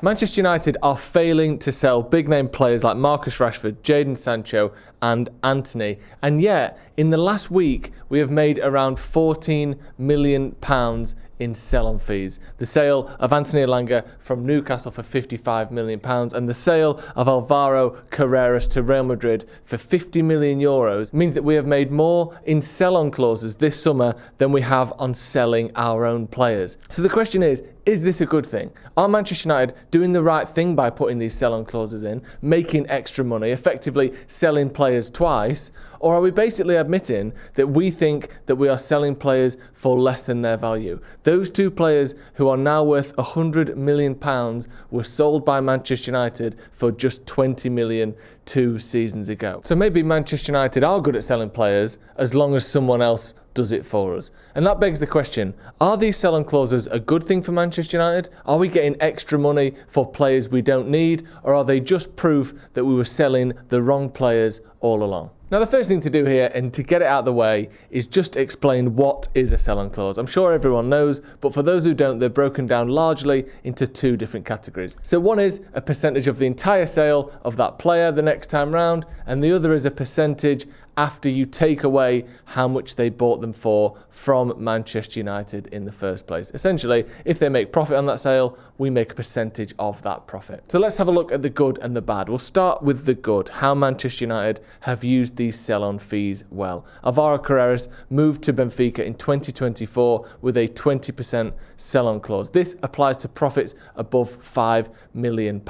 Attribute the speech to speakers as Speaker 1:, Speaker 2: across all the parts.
Speaker 1: Manchester United are failing to sell big-name players like Marcus Rashford, Jadon Sancho and Antony. And yet, in the last week, we have made around £14 million in sell-on fees. The sale of Anthony Elanga from Newcastle for £55 million and the sale of Alvaro Carreras to Real Madrid for €50 million means that we have made more in sell-on clauses this summer than we have on selling our own players. So the question is this a good thing? Are Manchester United doing the right thing by putting these sell-on clauses in, making extra money, effectively selling players twice? Or are we basically admitting that we think that we are selling players for less than their value? Those two players who are now worth £100 million were sold by Manchester United for just £20 million 2 seasons ago. So maybe Manchester United are good at selling players as long as someone else does it for us. And that begs the question, are these sell-on clauses a good thing for Manchester United? Are we getting extra money for players we don't need? Or are they just proof that we were selling the wrong players all along? Now, the first thing to do here, and to get it out of the way, is just explain what is a sell-on clause. I'm sure everyone knows, but for those who don't, they're broken down largely into 2 different categories. So one is a percentage of the entire sale of that player the next time round, and the other is a percentage after you take away how much they bought them for from Manchester United in the first place. Essentially, if they make profit on that sale, we make a percentage of that profit. So let's have a look at the good and the bad. We'll start with the good, how Manchester United have used these sell-on fees well. Alvaro Carreras moved to Benfica in 2024 with a 20% sell-on clause. This applies to profits above £5 million.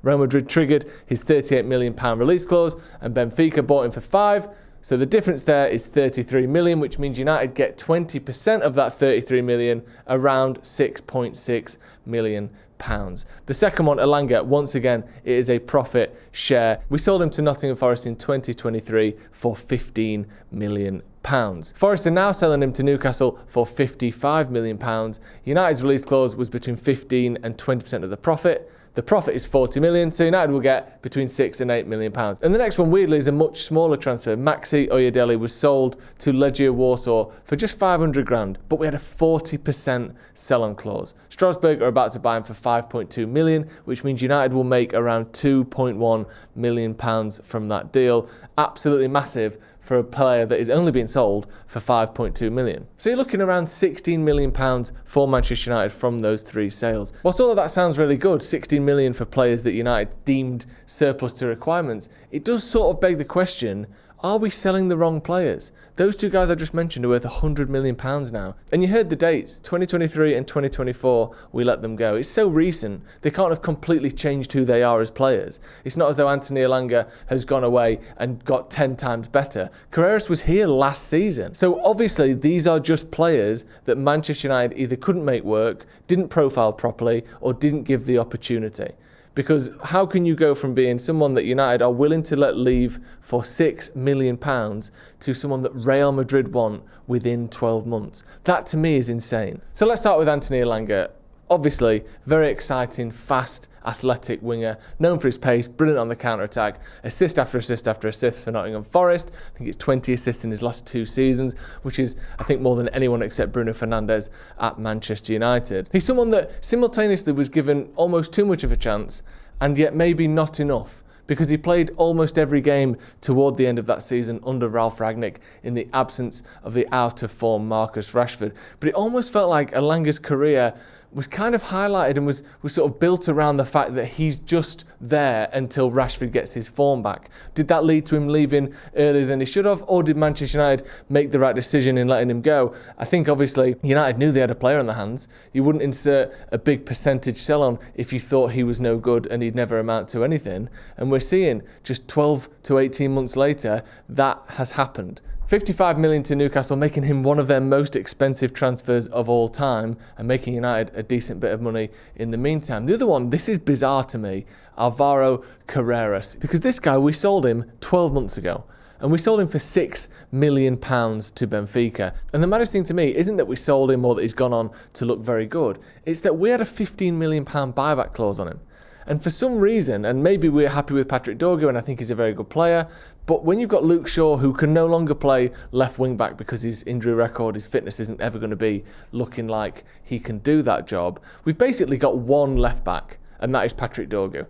Speaker 1: Real Madrid triggered his £38 million release clause and Benfica bought him for 5. So the difference there is 33 million, which means United get 20% of that 33 million, around 6.6 million pounds. The second one, Elanga, once again, it is a profit share. We sold him to Nottingham Forest in 2023 for 15 million pounds. Forest are now selling him to Newcastle for 55 million pounds. United's release clause was between 15 and 20% of the profit. The profit is 40 million, so United will get between 6 and 8 million pounds. And the next one, weirdly, is a much smaller transfer. Maxi Oyedele was sold to Legia Warsaw for just 500 grand, but we had a 40% sell-on clause. Strasbourg are about to buy him for 5.2 million, which means United will make around 2.1 million pounds from that deal. Absolutely massive for a player that is only being sold for 5.2 million. So you're looking around 16 million pounds for Manchester United from those 3 sales. Whilst all of that sounds really good, 16 million for players that United deemed surplus to requirements, it does sort of beg the question, are we selling the wrong players? Those 2 guys I just mentioned are worth £100 million now. And you heard the dates, 2023 and 2024, we let them go. It's so recent, they can't have completely changed who they are as players. It's not as though Anthony Elanga has gone away and got 10 times better. Carreras was here last season. So obviously these are just players that Manchester United either couldn't make work, didn't profile properly, or didn't give the opportunity. Because how can you go from being someone that United are willing to let leave for £6 million to someone that Real Madrid want within 12 months? That to me is insane. So let's start with Anthony Elanga. Obviously, very exciting, fast, athletic winger, known for his pace, brilliant on the counter-attack, assist after assist after assist for Nottingham Forest. I think it's 20 assists in his last 2 seasons, which is, I think, more than anyone except Bruno Fernandes at Manchester United. He's someone that simultaneously was given almost too much of a chance, and yet maybe not enough, because he played almost every game toward the end of that season under Ralf Rangnick in the absence of the out-of-form Marcus Rashford. But it almost felt like Elanga's career was kind of highlighted and was sort of built around the fact that he's just there until Rashford gets his form back. Did that lead to him leaving earlier than he should have, or did Manchester United make the right decision in letting him go? I think obviously United knew they had a player on their hands. You wouldn't insert a big percentage sell-on if you thought he was no good and he'd never amount to anything. And we're seeing just 12 to 18 months later, that has happened. 55 million to Newcastle, making him one of their most expensive transfers of all time and making United a decent bit of money in the meantime. The other one, this is bizarre to me, Alvaro Carreras, because this guy, we sold him 12 months ago. And we sold him for £6 million to Benfica. And the maddest thing to me isn't that we sold him or that he's gone on to look very good. It's that we had a £15 million buyback clause on him. And for some reason, and maybe we're happy with Patrick Dorgu, and I think he's a very good player, but when you've got Luke Shaw, who can no longer play left wing back because his injury record, his fitness isn't ever going to be looking like he can do that job, we've basically got one left back. and that is Patrick Dorgu.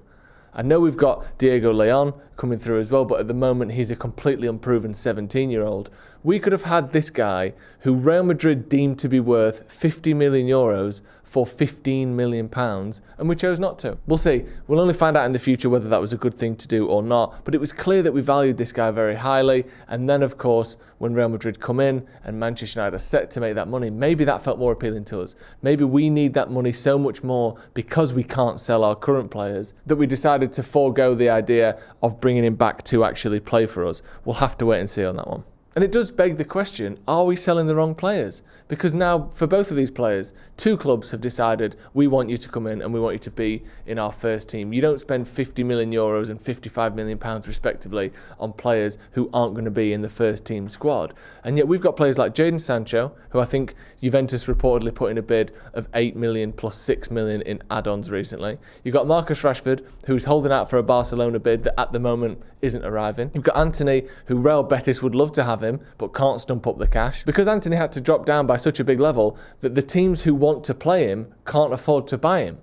Speaker 1: I know we've got Diego Leon coming through as well, but at the moment he's a completely unproven 17-year-old. We could have had this guy who Real Madrid deemed to be worth 50 million euros for 15 million pounds, and we chose not to. We'll see. We'll only find out in the future whether that was a good thing to do or not, but it was clear that we valued this guy very highly, and then of course when Real Madrid come in and Manchester United are set to make that money, maybe that felt more appealing to us. Maybe we need that money so much more because we can't sell our current players that we decided to forego the idea of bringing him back to actually play for us. We'll have to wait and see on that one. And it does beg the question, are we selling the wrong players? Because now, for both of these players, two clubs have decided, we want you to come in and we want you to be in our first team. You don't spend 50 million euros and 55 million pounds respectively on players who aren't going to be in the first team squad. And yet we've got players like Jadon Sancho, who I think Juventus reportedly put in a bid of 8 million plus 6 million in add-ons recently. You've got Marcus Rashford, who's holding out for a Barcelona bid that at the moment isn't arriving. You've got Antony, who Real Betis would love to have him, but can't stump up the cash. Because Antony had to drop down by such a big level that the teams who want to play him can't afford to buy him.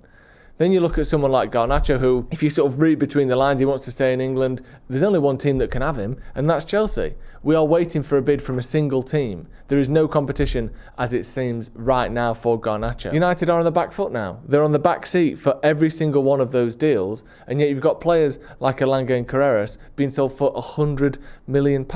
Speaker 1: Then you look at someone like Garnacho, who, if you sort of read between the lines, he wants to stay in England. There's only one team that can have him, and that's Chelsea. We are waiting for a bid from a single team. There is no competition, as it seems right now, for Garnacho. United are on the back foot now. They're on the back seat for every single one of those deals, and yet you've got players like Elanga and Carreras being sold for £100 million.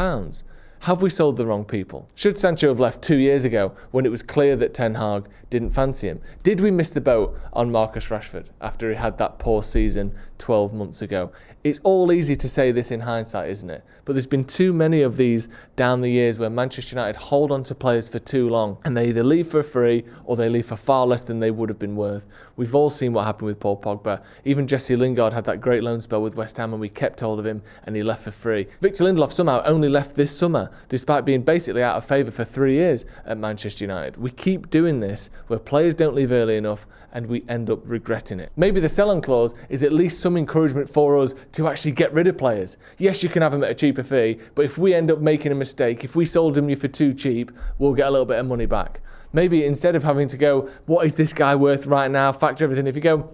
Speaker 1: Have we sold the wrong people? Should Sancho have left 2 years ago when it was clear that Ten Hag didn't fancy him? Did we miss the boat on Marcus Rashford after he had that poor season 12 months ago? It's all easy to say this in hindsight, isn't it? But there's been too many of these down the years where Manchester United hold on to players for too long and they either leave for free or they leave for far less than they would have been worth. We've all seen what happened with Paul Pogba. Even Jesse Lingard had that great loan spell with West Ham and we kept hold of him and he left for free. Victor Lindelof somehow only left this summer despite being basically out of favour for 3 years at Manchester United. We keep doing this where players don't leave early enough and we end up regretting it. Maybe the sell-on clause is at least some encouragement for us to actually get rid of players. Yes, you can have them at a cheaper fee, but if we end up making a mistake, if we sold them you for too cheap, we'll get a little bit of money back. Maybe instead of having to go, what is this guy worth right now, factor everything, if you go,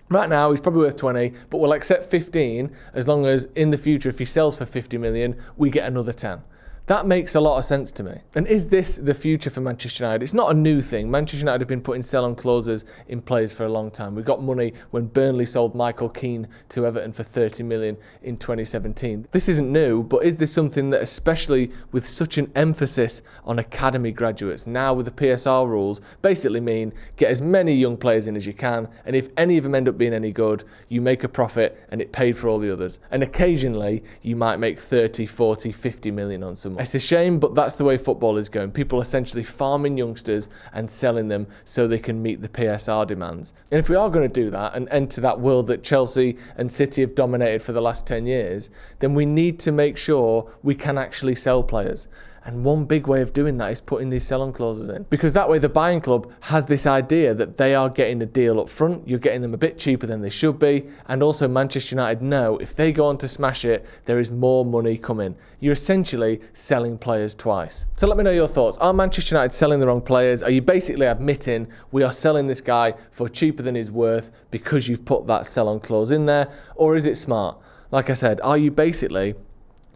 Speaker 1: right now he's probably worth 20, but we'll accept 15 as long as in the future if he sells for 50 million, we get another 10. That makes a lot of sense to me. And is this the future for Manchester United? It's not a new thing. Manchester United have been putting sell-on clauses in place for a long time. We got money when Burnley sold Michael Keane to Everton for 30 million in 2017. This isn't new, but is this something that, especially with such an emphasis on academy graduates, now with the PSR rules, basically mean get as many young players in as you can, and if any of them end up being any good, you make a profit and it paid for all the others. And occasionally, you might make 30, 40, 50 million on someone. It's a shame, but that's the way football is going. People essentially farming youngsters and selling them so they can meet the PSR demands. And if we are going to do that and enter that world that Chelsea and City have dominated for the last 10 years, then we need to make sure we can actually sell players. And one big way of doing that is putting these sell-on clauses in. Because that way the buying club has this idea that they are getting a deal up front, you're getting them a bit cheaper than they should be, and also Manchester United know if they go on to smash it, there is more money coming. You're essentially selling players twice. So let me know your thoughts. Are Manchester United selling the wrong players? Are you basically admitting we are selling this guy for cheaper than he's worth because you've put that sell-on clause in there? Or is it smart? Like I said, are you basically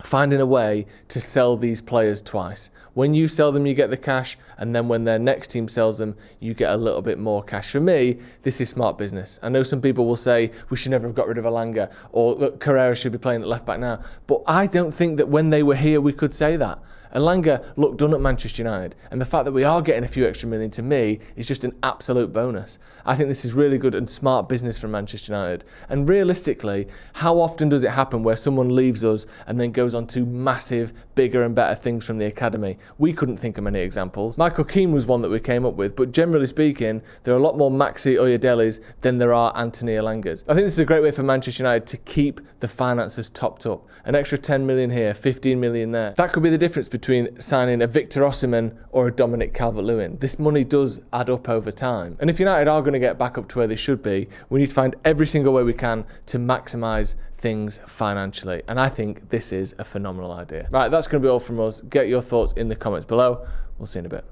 Speaker 1: finding a way to sell these players twice? When you sell them, you get the cash, and then when their next team sells them, you get a little bit more cash. For me, this is smart business. I know some people will say we should never have got rid of Elanga, or look, Carreras should be playing at left back now, but I don't think that when they were here we could say that. Elanga looked done at Manchester United, and the fact that we are getting a few extra million to me is just an absolute bonus. I think this is really good and smart business from Manchester United. And realistically, how often does it happen where someone leaves us and then goes on to massive, bigger and better things from the academy? We couldn't think of many examples. Michael Keane was one that we came up with, but generally speaking, there are a lot more Maxi Oyadelis than there are Anthony Elangas. I think this is a great way for Manchester United to keep the finances topped up. An extra 10 million here, 15 million there. That could be the difference between signing a Victor Osimhen or a Dominic Calvert-Lewin. This money does add up over time. And if United are going to get back up to where they should be, we need to find every single way we can to maximise things financially. And I think this is a phenomenal idea. Right, that's going to be all from us. Get your thoughts in the comments below. We'll see you in a bit.